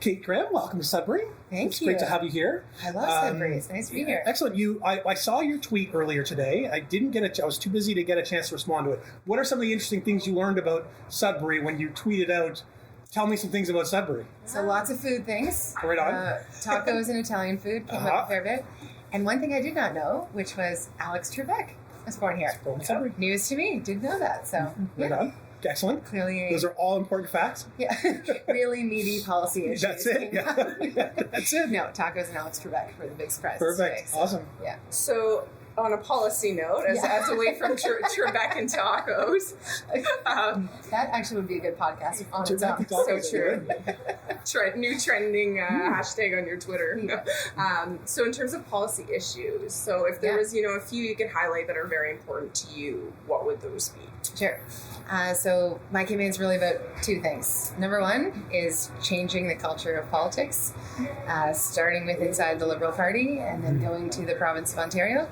Kate Graham, welcome to Sudbury. Thank you. It's great to have you here. I love Sudbury. It's nice to be here. Excellent. I saw your tweet earlier today. I was too busy to get a chance to respond to it. What are some of the interesting things you learned about Sudbury when you tweeted out, tell me some things about Sudbury? So lots of food things. Right on. Tacos and Italian food came up a fair bit. And one thing I did not know, which was Alex Trebek was born here. Born in Sudbury. News to me. Didn't know that. So, Right on. Excellent. Clearly. Those are all important facts. Yeah. Really meaty policy issues. That's it. Yeah. That's it. No, tacos and Alex Trebek were the big surprise. Perfect. Today, so, Awesome. Yeah. So, on a policy note, as away from Trebek and tacos. That actually would be a good podcast on its own. So true. New trending hashtag on your Twitter. So in terms of policy issues, so if there was, a few you could highlight that are very important to you, what would those be? Sure. So my campaign is really about two things. Number one is changing the culture of politics, starting with inside the Liberal Party and then going to the province of Ontario.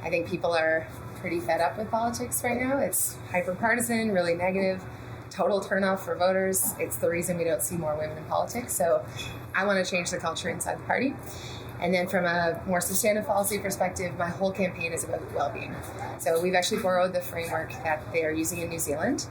I think people are pretty fed up with politics right now. It's hyper-partisan, really negative, total turnoff for voters. It's the reason we don't see more women in politics. So I want to change the culture inside the party. And then from a more substantive policy perspective, my whole campaign is about well-being. So we've actually borrowed the framework that they are using in New Zealand,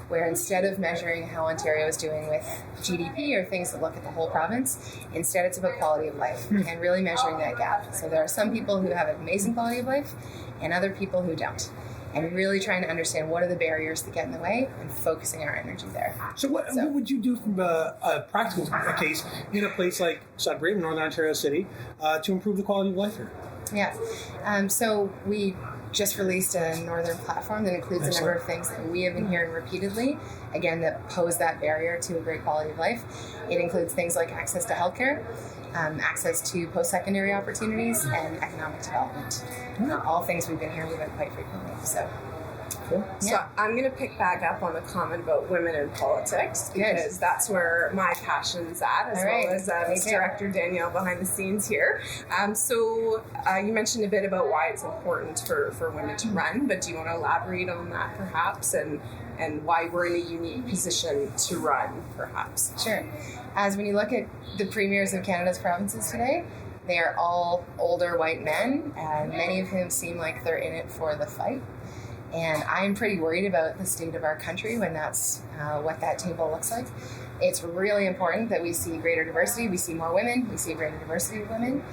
where instead of measuring how Ontario is doing with GDP or things that look at the whole province, instead it's about quality of life and really measuring that gap. So there are some people who have an amazing quality of life and other people who don't. And really trying to understand what are the barriers that get in the way and focusing our energy there. So what would you do from a practical case in a place like Sudbury, Northern Ontario City, to improve the quality of life here? Yeah. So we just released a Northern platform that includes a number of things that we have been hearing repeatedly, again, that pose that barrier to a great quality of life. It includes things like access to healthcare, access to post-secondary opportunities, and economic development. All things we've been hearing about quite frequently. So, cool. So I'm going to pick back up on the comment about women in politics because that's where my passion's at, as well as Director Danielle behind the scenes here. So you mentioned a bit about why it's important for women to run, but do you want to elaborate on that perhaps and why we're in a unique position to run perhaps? Sure. As when you look at the premiers of Canada's provinces today, they are all older white men, and many of whom seem like they're in it for the fight. And I'm pretty worried about the state of our country when that's what that table looks like. It's really important that we see greater diversity. We see more women. We see greater diversity of women.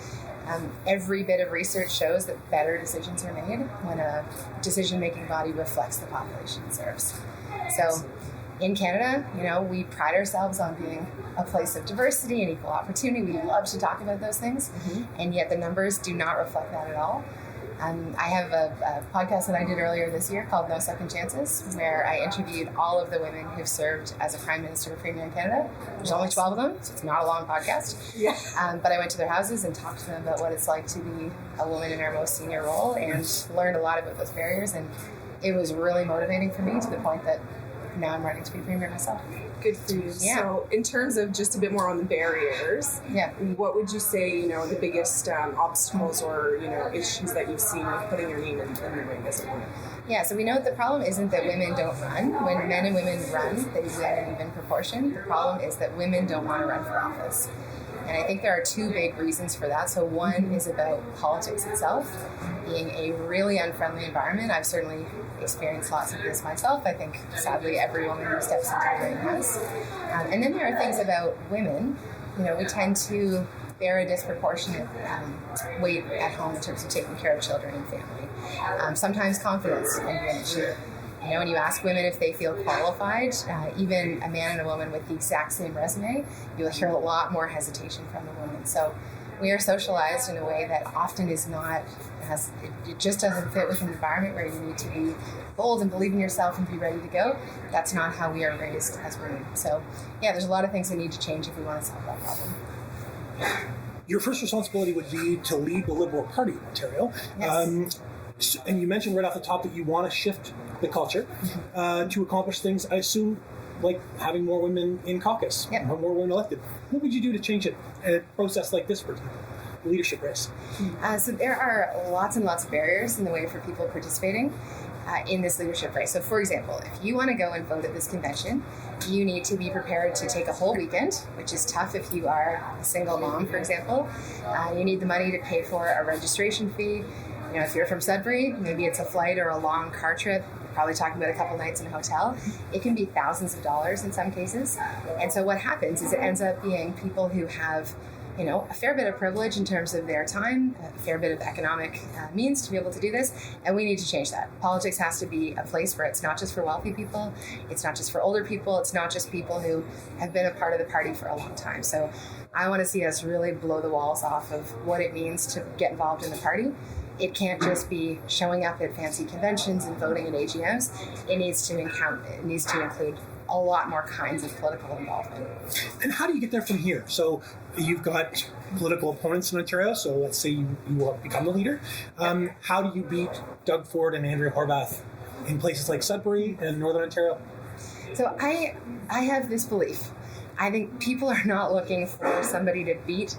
Every bit of research shows that better decisions are made when a decision-making body reflects the population it serves. So in Canada, we pride ourselves on being a place of diversity and equal opportunity. We love to talk about those things, and yet the numbers do not reflect that at all. I have a podcast that I did earlier this year called No Second Chances, where I interviewed all of the women who've served as a Prime Minister or Premier in Canada. There's only 12 of them, so it's not a long podcast. Yeah. But I went to their houses and talked to them about what it's like to be a woman in our most senior role and learned a lot about those barriers. And it was really motivating for me to the point that now I'm running to be Premier myself. Good for you. Yeah. So in terms of just a bit more on the barriers, what would you say, the biggest obstacles or, issues that you've seen with putting your name in the ring as a woman? Yeah, so we know that the problem isn't that women don't run. When men and women run, they win in even proportion. The problem is that women don't want to run for office. And I think there are two big reasons for that. So one is about politics itself being a really unfriendly environment. I've certainly experienced lots of this myself. I think, sadly, every woman who steps into the ring has. And then there are things about women. We tend to bear a disproportionate weight at home in terms of taking care of children and family. Sometimes confidence can be an issue. When you ask women if they feel qualified, even a man and a woman with the exact same resume, you'll hear a lot more hesitation from the woman. So we are socialized in a way that often is not, it just doesn't fit with an environment where you need to be bold and believe in yourself and be ready to go. That's not how we are raised as women. So there's a lot of things we need to change if we want to solve that problem. Your first responsibility would be to lead the Liberal Party in Ontario. Yes. And you mentioned right off the top that you want to shift the culture to accomplish things, I assume, like having more women in caucus, more women elected. What would you do to change it in a process like this, for example, leadership race? So there are lots and lots of barriers in the way for people participating. in this leadership race. So, for example, if you want to go and vote at this convention, you need to be prepared to take a whole weekend, which is tough if you are a single mom, for example. You need the money to pay for a registration fee. If you're from Sudbury, maybe it's a flight or a long car trip. You're probably talking about a couple nights in a hotel. It can be thousands of dollars in some cases. And so what happens is it ends up being people who have a fair bit of privilege in terms of their time, a fair bit of economic means to be able to do this, and we need to change that. Politics has to be a place where it's not just for wealthy people, it's not just for older people, it's not just people who have been a part of the party for a long time. So I want to see us really blow the walls off of what it means to get involved in the party. It can't just be showing up at fancy conventions and voting at AGMs. It needs to include a lot more kinds of political involvement. And how do you get there from here? So you've got political opponents in Ontario, so let's say you will become the leader. How do you beat Doug Ford and Andrea Horwath in places like Sudbury and Northern Ontario? So I have this belief. I think people are not looking for somebody to beat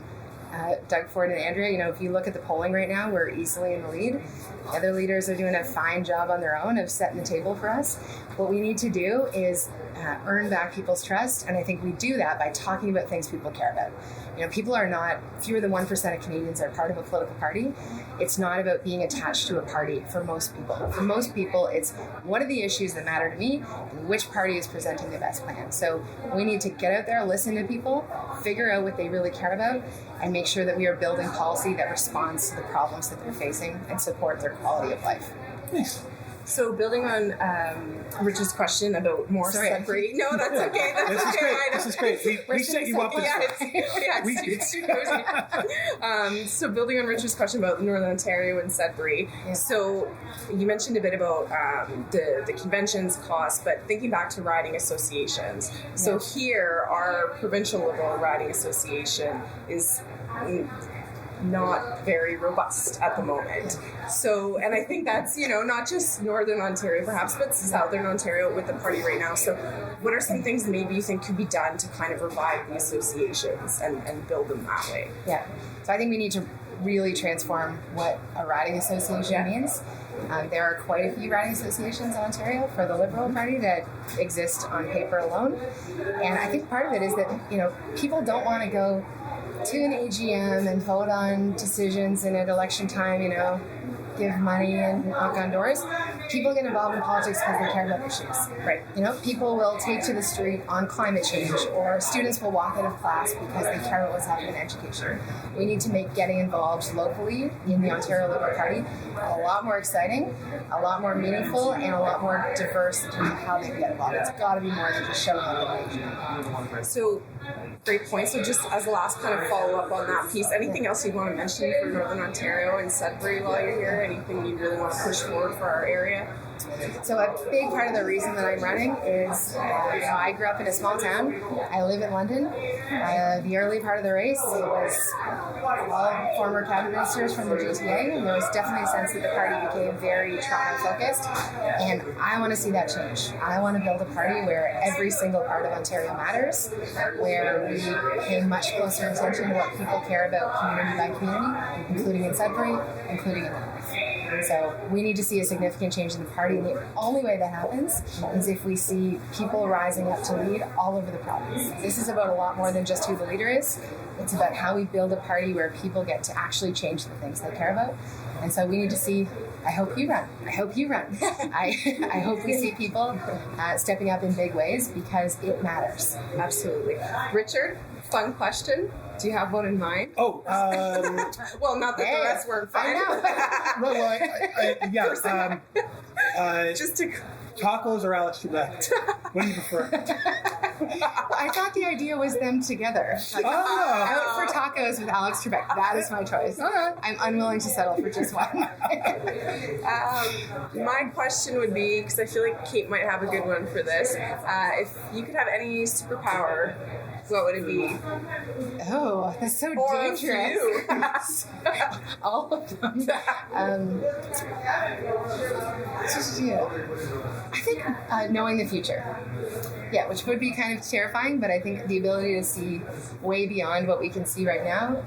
Doug Ford and Andrea. If you look at the polling right now, we're easily in the lead. The other leaders are doing a fine job on their own of setting the table for us. What we need to do is earn back people's trust, and I think we do that by talking about things people care about. People are not, fewer than 1% of Canadians are part of a political party. It's not about being attached to a party for most people. For most people, it's what are the issues that matter to me and which party is presenting the best plan. So we need to get out there, listen to people, figure out what they really care about, and make sure that we are building policy that responds to the problems that they're facing and support their quality of life. Nice. So building on Rich's question about more Sudbury. No, that's okay. This is great. We set you up. It's too cozy. So building on Rich's question about Northern Ontario and Sudbury. Yeah. So you mentioned a bit about the conventions cost, but thinking back to riding associations. So here, our provincial Liberal Riding Association is not very robust at the moment. So, and I think that's, not just Northern Ontario perhaps, but Southern Ontario with the party right now. So what are some things maybe you think could be done to kind of revive the associations and build them that way? Yeah. So I think we need to really transform what a riding association means. There are quite a few riding associations in Ontario for the Liberal Party that exist on paper alone. And I think part of it is that, people don't want to go to an AGM and vote on decisions, and at election time, give money and knock on doors. People get involved in politics because they care about issues. Right. People will take to the street on climate change, or students will walk out of class because they care about what's happening in education. We need to make getting involved locally in the Ontario Liberal Party a lot more exciting, a lot more meaningful, and a lot more diverse in terms of how they get involved. It's got to be more than just showing up at an AGM. So, great point. So just as a last kind of follow-up on that piece, anything else you want to mention for Northern Ontario and Sudbury while you're here? Anything you really want to push forward for our area? So a big part of the reason that I'm running is, I grew up in a small town. I live in London. The early part of the race, it was all former cabinet ministers from the GTA, and there was definitely a sense that the party became very Toronto-focused, and I want to see that change. I want to build a party where every single part of Ontario matters, where we pay much closer attention to what people care about community by community, including in Sudbury, including in the North. So we need to see a significant change in the party, and the only way that happens is if we see people rising up to lead all over the province. This is about a lot more than just who the leader is. It's about how we build a party where people get to actually change the things they care about. And so we need to see, I hope you run. I hope we see people stepping up in big ways, because it matters. Absolutely. Richard, fun question. Do you have one in mind? Oh, well, not that the rest weren't fun. Just to tacos or Alex Trebek? What do you prefer? I thought the idea was them together. Out for tacos with Alex Trebek. That is my choice. I'm unwilling to settle for just one. My question would be, because I feel like Kate might have a good one for this, if you could have any superpower, what would it be? Oh, that's so dangerous. All of them. I think knowing the future. Yeah, which would be kind of terrifying, but I think the ability to see way beyond what we can see right now.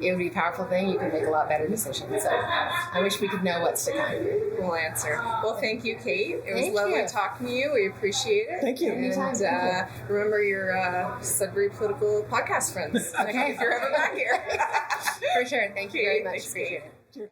it would be a powerful thing. You could make a lot better decisions. So I wish we could know what's to come. Cool answer. Well, thank you, Kate. It was Thank lovely you. talking to you. We appreciate it. Thank you. And remember your Sudbury political podcast friends. Okay. If you're ever back here. For sure. Thank you very much. Thanks, Kate. Appreciate it. Cheers.